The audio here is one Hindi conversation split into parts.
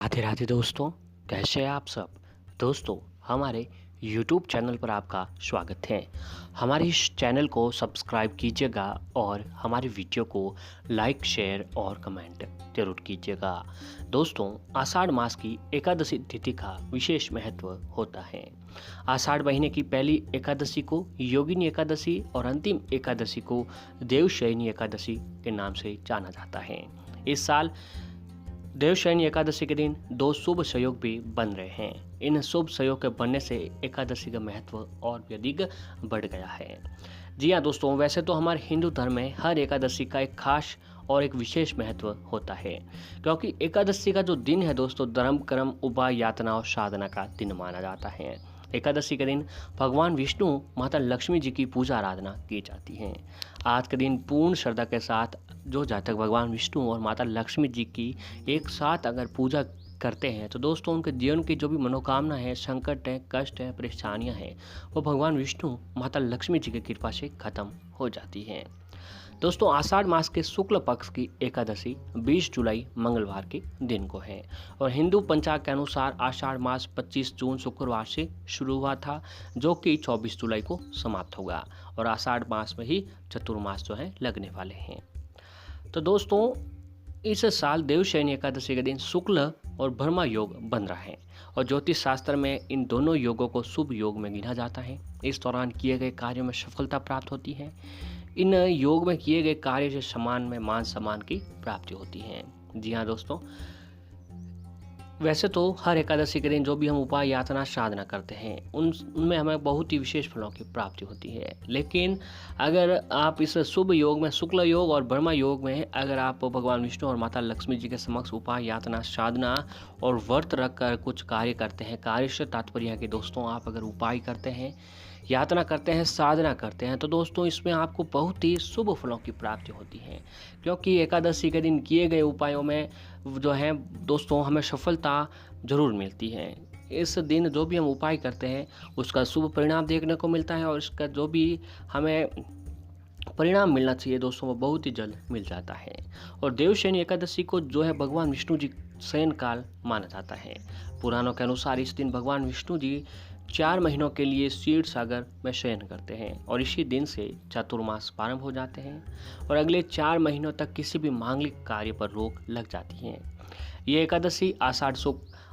राधे राधे दोस्तों, कैसे हैं आप सब। दोस्तों, हमारे YouTube चैनल पर आपका स्वागत है। हमारे इस चैनल को सब्सक्राइब कीजिएगा और हमारी वीडियो को लाइक शेयर और कमेंट जरूर कीजिएगा। दोस्तों, आषाढ़ मास की एकादशी तिथि का विशेष महत्व होता है। आषाढ़ महीने की पहली एकादशी को योगिनी एकादशी और अंतिम एकादशी को देवशयनी एकादशी के नाम से जाना जाता है। इस साल देवशयनी एकादशी के दिन दो शुभ संयोग भी बन रहे हैं। इन शुभ संयोग के बनने से एकादशी का महत्व और भी अधिक बढ़ गया है। जी हाँ दोस्तों, वैसे तो हमारे हिंदू धर्म में हर एकादशी का एक खास और एक विशेष महत्व होता है, क्योंकि एकादशी का जो दिन है दोस्तों, धर्म कर्म उपाय यातना और साधना का दिन माना जाता है। एकादशी के दिन भगवान विष्णु माता लक्ष्मी जी की पूजा आराधना की जाती है। आज के दिन पूर्ण श्रद्धा के साथ जो जातक भगवान विष्णु और माता लक्ष्मी जी की एक साथ अगर पूजा करते हैं तो दोस्तों उनके जीवन की जो भी मनोकामना है, संकट है, कष्ट है, परेशानियां हैं, वो भगवान विष्णु माता लक्ष्मी जी की कृपा से खत्म हो जाती हैं। दोस्तों, आषाढ़ मास के शुक्ल पक्ष की एकादशी 20 जुलाई मंगलवार के दिन को है और हिंदू पंचांग के अनुसार आषाढ़ मास 25 जून शुक्रवार से शुरू हुआ था, जो कि 24 जुलाई को समाप्त होगा और आषाढ़ मास में ही चतुर्मास जो है लगने वाले हैं। तो दोस्तों, इस साल देवशयनी एकादशी के दिन शुक्ल और ब्रह्मा योग बन रहा है और ज्योतिष शास्त्र में इन दोनों योगों को शुभ योग में गिना जाता है। इस दौरान किए गए कार्यों में सफलता प्राप्त होती है। इन योग में किए गए कार्य से समान में मान सम्मान की प्राप्ति होती है। जी हाँ दोस्तों, वैसे तो हर एकादशी के दिन जो भी हम उपाय यातना साधना करते हैं उनमें हमें बहुत ही विशेष फलों की प्राप्ति होती है। लेकिन अगर आप इस शुभ योग में, शुक्ल योग और ब्रह्मा योग में अगर आप भगवान विष्णु और माता लक्ष्मी जी के समक्ष उपाय यातना साधना और व्रत रख कर कुछ कार्य करते हैं, कार्य से तात्पर्य है कि दोस्तों आप अगर उपाय करते हैं, यातना करते हैं, साधना करते हैं, तो दोस्तों इसमें आपको बहुत ही शुभ फलों की प्राप्ति होती है, क्योंकि एकादशी के दिन किए गए उपायों में जो है दोस्तों हमें सफलता जरूर मिलती है। इस दिन जो भी हम उपाय करते हैं उसका शुभ परिणाम देखने को मिलता है और इसका जो भी हमें परिणाम मिलना चाहिए दोस्तों वो बहुत ही जल्द मिल जाता है। और देवशयनी एकादशी को जो है भगवान विष्णु जी शयन काल माना जाता है। पुराणों के अनुसार इस दिन भगवान विष्णु जी 4 महीनों के लिए क्षीर सागर में शयन करते हैं और इसी दिन से चातुर्मास प्रारंभ हो जाते हैं और अगले 4 महीनों तक किसी भी मांगलिक कार्य पर रोक लग जाती है। ये एकादशी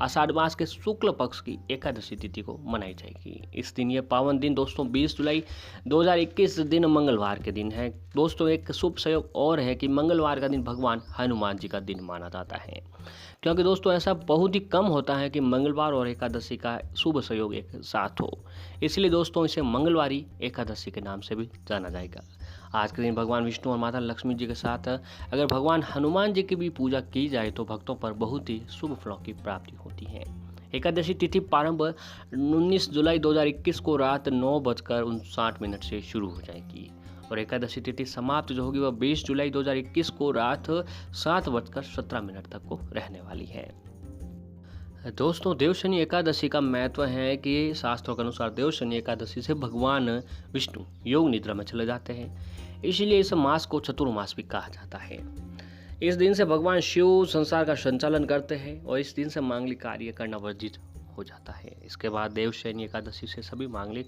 आषाढ़ मास के शुक्ल पक्ष की एकादशी तिथि को मनाई जाएगी। इस दिन ये पावन दिन दोस्तों 20 जुलाई 2021 दिन मंगलवार के दिन है। दोस्तों, एक शुभ संयोग और है कि मंगलवार का दिन भगवान हनुमान जी का दिन माना जाता है, क्योंकि दोस्तों ऐसा बहुत ही कम होता है कि मंगलवार और एकादशी का शुभ संयोग एक साथ हो। इसलिए दोस्तों इसे मंगलवारी एकादशी के नाम से भी जाना जाएगा। आज के दिन भगवान विष्णु और माता लक्ष्मी जी के साथ अगर भगवान हनुमान जी की भी पूजा की जाए तो भक्तों पर बहुत ही शुभ फलों की प्राप्ति होती है। एकादशी तिथि प्रारंभ 19 जुलाई 2021 को रात 9:59 से शुरू हो जाएगी और एकादशी तिथि समाप्त जो होगी वह 20 जुलाई 2021 को रात 7:17 तक को रहने वाली है। दोस्तों, देवशयनी एकादशी का महत्व है कि शास्त्रों के अनुसार देवशयनी एकादशी से भगवान विष्णु योग निद्रा में चले जाते हैं, इसलिए इस मास को चतुर्मास भी कहा जाता है। इस दिन से भगवान शिव संसार का संचालन करते हैं और इस दिन से मांगलिक कार्य करना वर्जित हो जाता है। इसके बाद देवशयनी एकादशी से सभी मांगलिक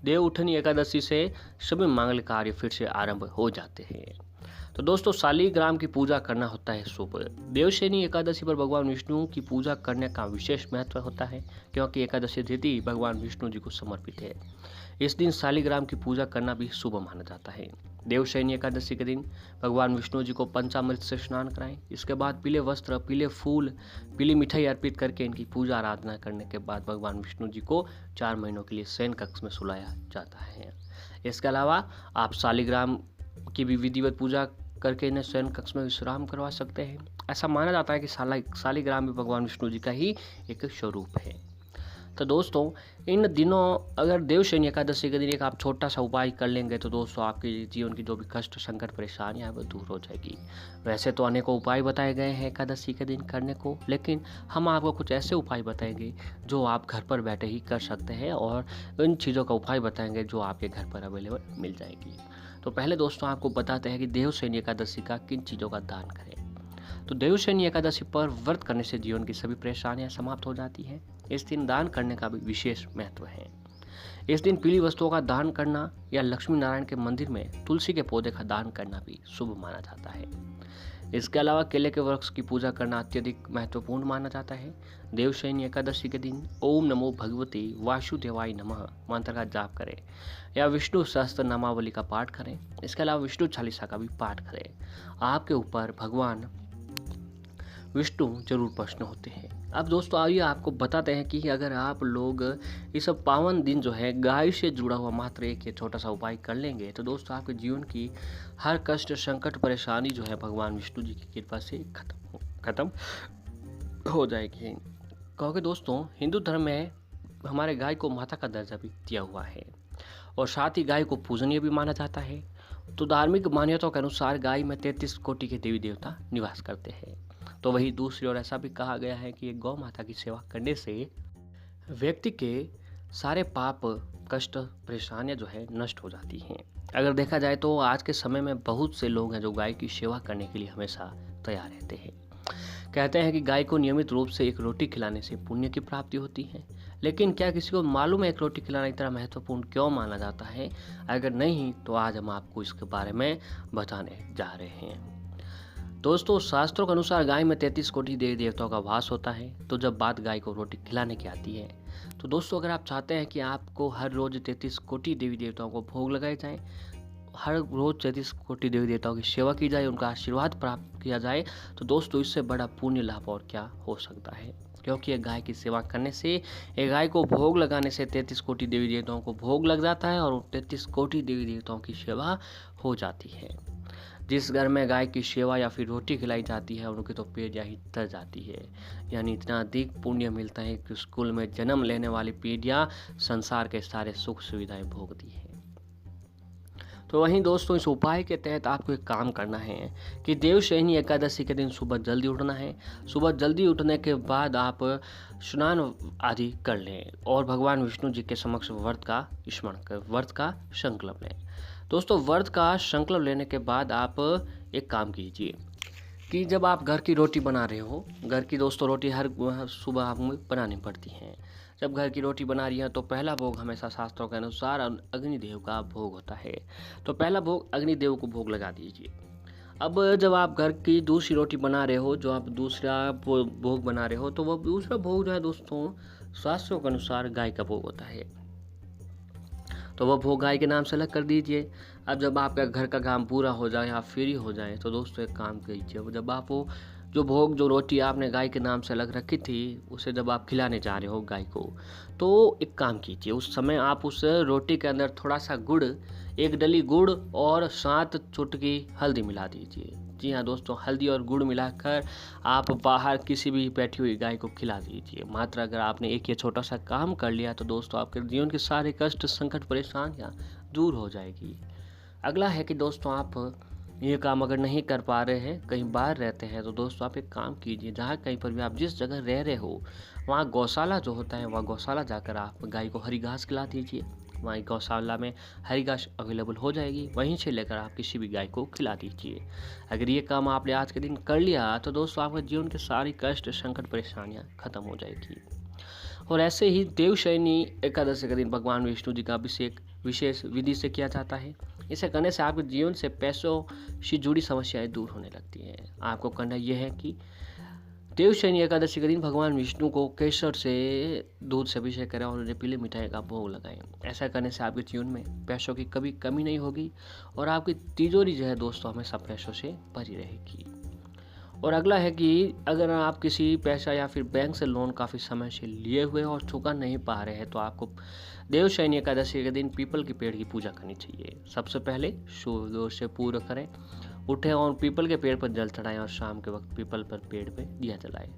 देवउठनी एकादशी से सभी मांगलिक कार्य फिर से आरंभ हो जाते हैं। तो दोस्तों, शालिग्राम की पूजा करना होता है शुभ। देवशयनी एकादशी पर भगवान विष्णु की पूजा करने का विशेष महत्व होता है, क्योंकि एकादशी तिथि भगवान विष्णु जी को समर्पित है। इस दिन शालिग्राम की पूजा करना भी शुभ माना जाता है। देवशयनी एकादशी के दिन भगवान विष्णु जी को पंचामृत से स्नान कराएं। इसके बाद पीले वस्त्र, पीले फूल, पीली मिठाई अर्पित करके इनकी पूजा आराधना करने के बाद भगवान विष्णु जी को 4 महीनों के लिए शयन कक्ष में सुलाया जाता है। इसके अलावा आप शालिग्राम की भी विधिवत पूजा करके इन्हें शयन कक्ष में विश्राम करवा सकते हैं। ऐसा माना जाता है कि शालिग्राम भी भगवान विष्णु जी का ही एक स्वरूप है। तो दोस्तों, इन दिनों अगर देवशयनी एकादशी के दिन एक आप छोटा सा उपाय कर लेंगे तो दोस्तों आपके जीवन की जो भी कष्ट, संकट, परेशानियां है वो दूर हो जाएगी। वैसे तो अनेकों उपाय बताए गए हैं एकादशी के दिन करने को, लेकिन हम आपको कुछ ऐसे उपाय बताएंगे जो आप घर पर बैठे ही कर सकते हैं और इन चीज़ों का उपाय बताएंगे जो आपके घर पर अवेलेबल मिल जाएगी। तो पहले दोस्तों आपको बताते हैं कि देवशयनी एकादशी का किन चीज़ों का दान करें। तो देवशयनी एकादशी पर व्रत करने से जीवन की सभी परेशानियां समाप्त हो जाती हैं। इस दिन दान करने का भी विशेष महत्व है। इस दिन पीली वस्तुओं का दान करना या लक्ष्मी नारायण के मंदिर में तुलसी के पौधे का दान करना भी शुभ माना जाता है। इसके अलावा केले के वृक्ष की पूजा करना अत्यधिक महत्वपूर्ण माना जाता है। देवशयनी एकादशी के दिन ओम नमो भगवते वासुदेवाय नमः मंत्र का जाप करें या विष्णु सहस्त्र नामावली का पाठ करें। इसके अलावा विष्णु चालीसा का भी पाठ करें। आपके ऊपर भगवान विष्णु जरूर प्रसन्न होते हैं। अब दोस्तों आइए आपको बताते हैं कि अगर आप लोग इस पावन दिन जो है गाय से जुड़ा हुआ मात्र एक ये छोटा सा उपाय कर लेंगे तो दोस्तों आपके जीवन की हर कष्ट संकट परेशानी जो है भगवान विष्णु जी की कृपा से खत्म हो जाएगी। क्योंकि दोस्तों हिंदू धर्म में हमारे गाय को माता का दर्जा भी दिया हुआ है और साथ ही गाय को पूजनीय भी माना जाता है। तो धार्मिक मान्यताओं के अनुसार गाय में 33 कोटि के देवी देवता निवास करते हैं। तो वही दूसरी ओर ऐसा भी कहा गया है कि गौ माता की सेवा करने से व्यक्ति के सारे पाप कष्ट परेशानियां जो है नष्ट हो जाती हैं। अगर देखा जाए तो आज के समय में बहुत से लोग हैं जो गाय की सेवा करने के लिए हमेशा तैयार रहते हैं। कहते हैं कि गाय को नियमित रूप से एक रोटी खिलाने से पुण्य की प्राप्ति होती है। लेकिन क्या किसी को मालूम है एक रोटी खिलाना इतना महत्वपूर्ण क्यों माना जाता है? अगर नहीं तो आज हम आपको इसके बारे में बताने जा रहे हैं। दोस्तों शास्त्रों के अनुसार गाय में 33 कोटि देवी देवताओं का वास होता है। तो जब बात गाय को रोटी खिलाने की आती है तो दोस्तों अगर आप चाहते हैं कि आपको हर रोज 33 कोटि देवी देवताओं को भोग लगाए जाएं, हर रोज 33 कोटि देवी देवताओं की सेवा की जाए, उनका आशीर्वाद प्राप्त किया जाए, तो दोस्तों इससे बड़ा पुण्य लाभ और क्या हो सकता है। क्योंकि एक गाय की सेवा करने से, एक गाय को भोग लगाने से 33 कोटि देवी देवताओं को भोग लग जाता है और 33 कोटि देवी देवताओं की सेवा हो जाती है। जिस घर में गाय की सेवा या फिर रोटी खिलाई जाती है उनकी तो पीढ़ियाँ ही तर जाती है। यानी इतना अधिक पुण्य मिलता है कि स्कूल में जन्म लेने वाली पीढ़ियाँ संसार के सारे सुख सुविधाएं भोगती है। तो वहीं दोस्तों इस उपाय के तहत आपको एक काम करना है कि देवशयनी एकादशी के दिन सुबह जल्दी उठना है। सुबह जल्दी उठने के बाद आप स्नान आदि कर लें और भगवान विष्णु जी के समक्ष व्रत का स्मरण कर व्रत का संकल्प लें। दोस्तों व्रत का संकल्प लेने के बाद आप एक काम कीजिए कि जब आप घर की रोटी बना रहे हो, घर की दोस्तों रोटी हर सुबह आपको बनानी पड़ती हैं। जब घर की रोटी बना रही है तो पहला भोग हमेशा शास्त्रों के अनुसार अग्निदेव का भोग होता है। तो पहला भोग अग्निदेव को भोग लगा दीजिए। अब जब आप घर की दूसरी रोटी बना रहे हो, जो आप दूसरा भोग बना रहे हो, तो वह दूसरा भोग जो है दोस्तों शास्त्रों के अनुसार गाय का भोग होता है। तो वह भोग गाय के नाम से अलग कर दीजिए। अब जब आपका घर का काम पूरा हो जाए, आप फ्री हो जाए, तो दोस्तों एक काम कीजिए, जब आप वो जो रोटी आपने गाय के नाम से अलग रखी थी उसे जब आप खिलाने जा रहे हो गाय को, तो एक काम कीजिए, उस समय आप उस रोटी के अंदर थोड़ा सा गुड़, एक डली गुड़ और 7 चुटकी हल्दी मिला दीजिए। जी हाँ दोस्तों, हल्दी और गुड़ मिलाकर आप बाहर किसी भी बैठी हुई गाय को खिला दीजिए। मात्र अगर आपने एक ये छोटा सा काम कर लिया तो दोस्तों आपके जीवन के सारे कष्ट संकट परेशानियाँ दूर हो जाएगी। अगला है कि दोस्तों आप ये काम अगर नहीं कर पा रहे हैं, कहीं बाहर रहते हैं, तो दोस्तों आप एक काम कीजिए, जहाँ कहीं पर भी आप जिस जगह रह रहे हो वहाँ गौशाला जो होता है, वहाँ गौशाला जाकर आप गाय को हरी घास खिला दीजिए। वहीं गौशाला में हरी घास अवेलेबल हो जाएगी, वहीं से लेकर आप किसी भी गाय को खिला दीजिए। अगर ये काम आपने आज के दिन कर लिया तो दोस्तों आपके जीवन के सारी कष्ट संकट परेशानियाँ खत्म हो जाएगी। और ऐसे ही देवशयनी एकादशी के दिन भगवान विष्णु जी का अभिषेक विशेष विधि से किया जाता है। इसे करने से आपके जीवन से पैसों से जुड़ी समस्याएं दूर होने लगती हैं। आपको करना यह है कि देवशयनी एकादशी के दिन भगवान विष्णु को केसर से दूध से अभिषेक करें और उन्हें पीले मिठाई का भोग लगाएं। ऐसा करने से आपके जीवन में पैसों की कभी कमी नहीं होगी और आपकी तिजोरी जो है दोस्तों हमेशा पैसों से भरी रहेगी। और अगला है कि अगर आप किसी पैसा या फिर बैंक से लोन काफ़ी समय से लिए हुए और चुका नहीं पा रहे हैं तो आपको देवशयनी एकादशी के दिन पीपल के पेड़ की पूजा करनी चाहिए। सबसे पहले सूर्योदय से पूर्व करें, उठें और पीपल के पेड़ पर जल चढ़ाएं और शाम के वक्त पीपल पर पेड़ पे दिया जलाएं।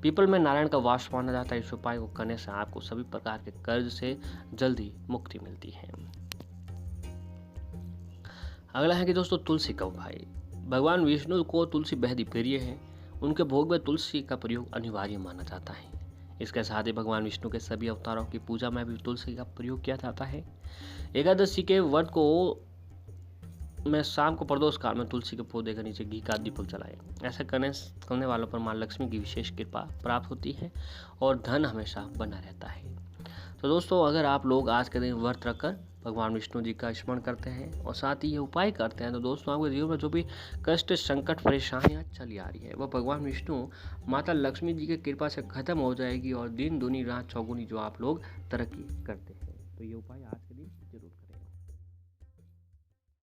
पीपल में नारायण का वास माना जाता है। इस उपाय को करने से आपको सभी प्रकार के कर्ज से जल्दी मुक्ति मिलती है। अगला है कि दोस्तों तुलसी का उपाय। भगवान विष्णु को तुलसी बेहद ही प्रिय है। उनके भोग में तुलसी का प्रयोग अनिवार्य माना जाता है। इसके साथ ही भगवान विष्णु के सभी अवतारों की पूजा में भी तुलसी का प्रयोग किया जाता है। एकादशी के व्रत को में शाम को प्रदोष काल में तुलसी के पौधे के नीचे घी का दीपक जलाएं। ऐसा करने वालों पर माँ लक्ष्मी की विशेष कृपा प्राप्त होती है और धन हमेशा बना रहता है। तो दोस्तों, अगर आप लोग आज के दिन व्रत रखकर भगवान विष्णु जी का स्मरण करते हैं और साथ ही ये उपाय करते हैं, तो दोस्तों आपके जीवन में जो भी कष्ट, संकट, परेशानियाँ चली आ रही है, वह भगवान विष्णु, माता लक्ष्मी जी की कृपा से खत्म हो जाएगी और दिन दूनी रात चौगुनी जो आप लोग तरक्की करते हैं। तो ये उपाय आज के दिन